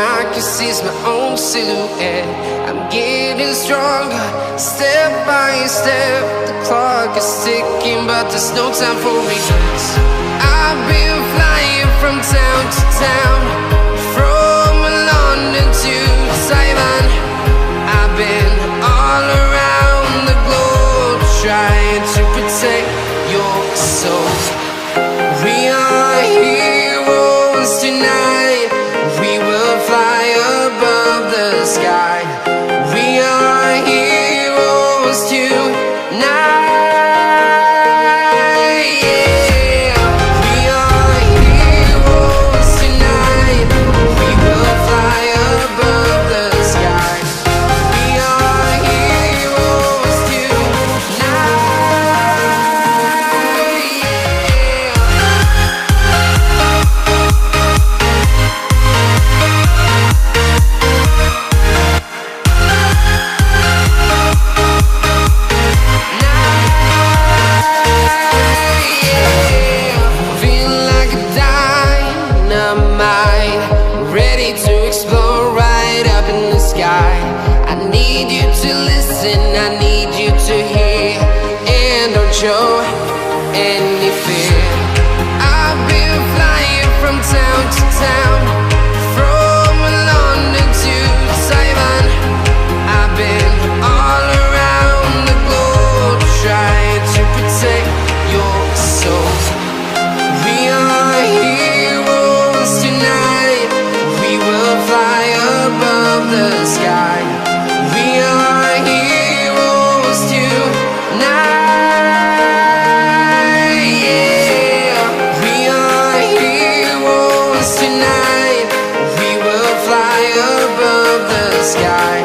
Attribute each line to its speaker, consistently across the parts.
Speaker 1: I can see my own silhouette. I'm getting stronger, step by step. The clock is ticking, but there's no time for regrets. I've been flying from town to town, from London to Taiwan. I've been all around the globe, trying to protect your soul. We are heroes tonight. We will fly above the sky. We are heroes tonight. Yeah. We are heroes tonight. We will fly above the sky. We are heroes tonight. Feeling like a dynamite, ready to explode right up in the sky. I need you to listen, I need you to hear, and don't show any fear. I've been flying from town to town, from London to Taiwan. I've been all around the globe, trying to protect your soul. We are heroes tonight. We will fly above the sky. We are heroes tonight. Yeah. We are heroes tonight. We will fly above the sky.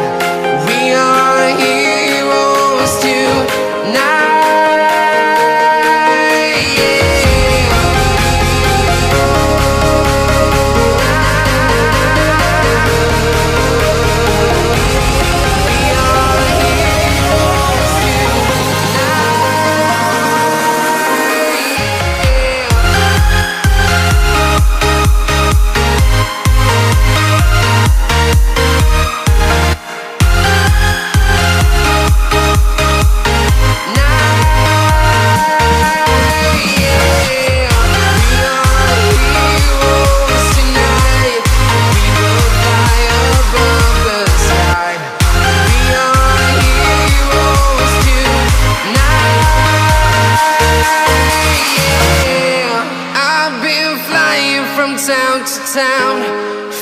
Speaker 1: We are heroes tonight. Town to town,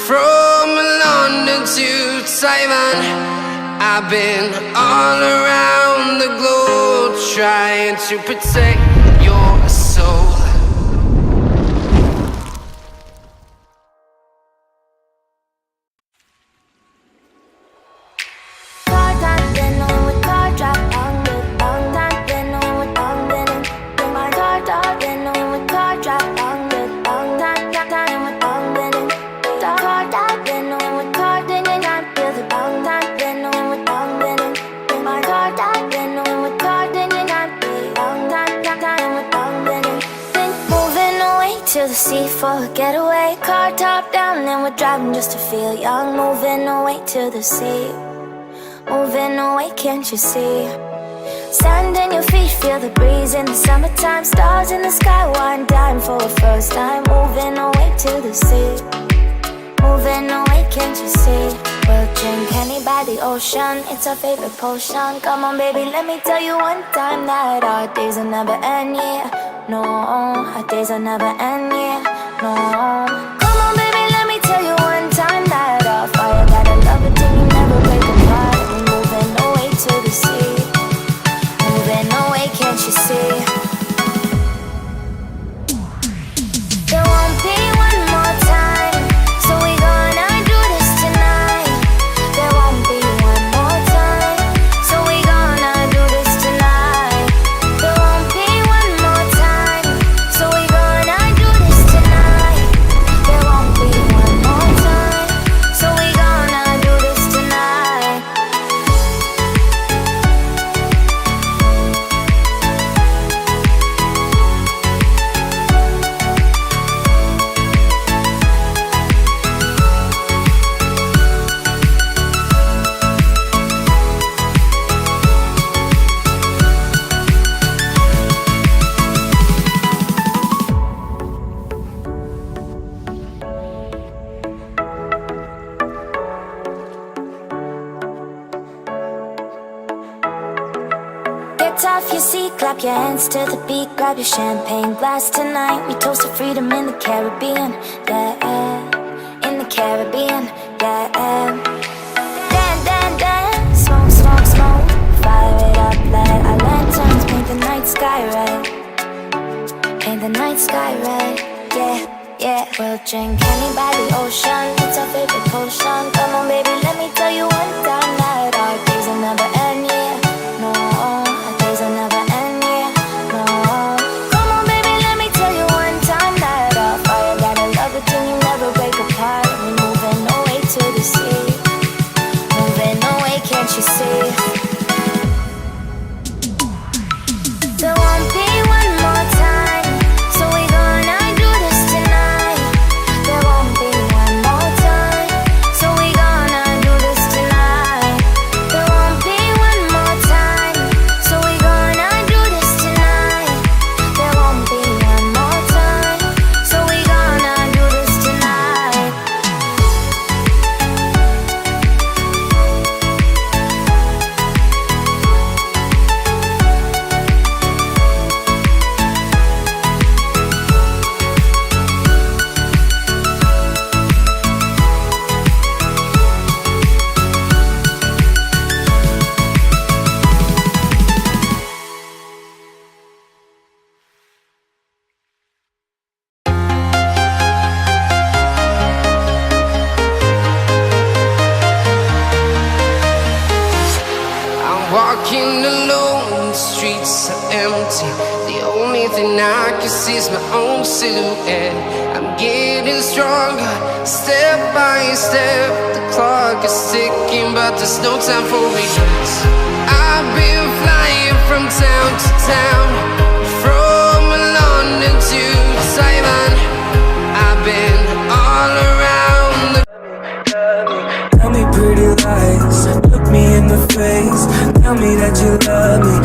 Speaker 1: from London to Taiwan. I've been all around the globe, trying to protect your soul.
Speaker 2: To the sea for a getaway, car top down and we're driving just to feel young. Moving away to the sea, moving away, can't you see? Sand in your feet, feel the breeze in the summertime. Stars in the sky, one dime for a first time. Moving away to the sea, moving away, can't you see? We'll drink honey by the ocean, it's our favorite potion. Come on baby, let me tell you one time that our days will never end, yeah. No, our days will never end, yeah. No. Come on baby, let me tell you one time that our fire got a love it till you never break apart. We're moving away to the sea, moving away, can't you see? There won't be one more time, so we gonna do this tonight. There won't be one more time, so we gonna do this tonight. There won't be one more time, so we gonna do this tonight. off your seat, clap your hands to the beat, grab your champagne glass tonight. We toast to freedom in the Caribbean, yeah, in the Caribbean, yeah. Dance, dance, dance, smoke, smoke, smoke, fire it up, let our lanterns paint the night sky red, paint the night sky red, yeah, yeah. We'll drink honey by the ocean, it's our favorite potion. Come on baby, let me tell you one time that our days will never end, yeah, no, our days will never end, yeah, no. Come on baby, let me tell you one time that our fire got a love it till you never break apart. We're moving away to the sea, moving away, can't you see? There won't be one more time, so we gonna do this tonight. There won't be one more time, so we gonna do this tonight. There won't be one more time, so we gonna do this tonight. There won't be one more time, so we gonna do this tonight.
Speaker 1: I'm walking alone, the streets are empty. The only thing I can see is my own silhouette. I'm getting stronger, step by step. The clock is ticking, but there's no time for regrets. I've been flying from town to town, from London to Taiwan. I've been all around the
Speaker 3: Tell me pretty lies, look me in the face. Tell me that you love me,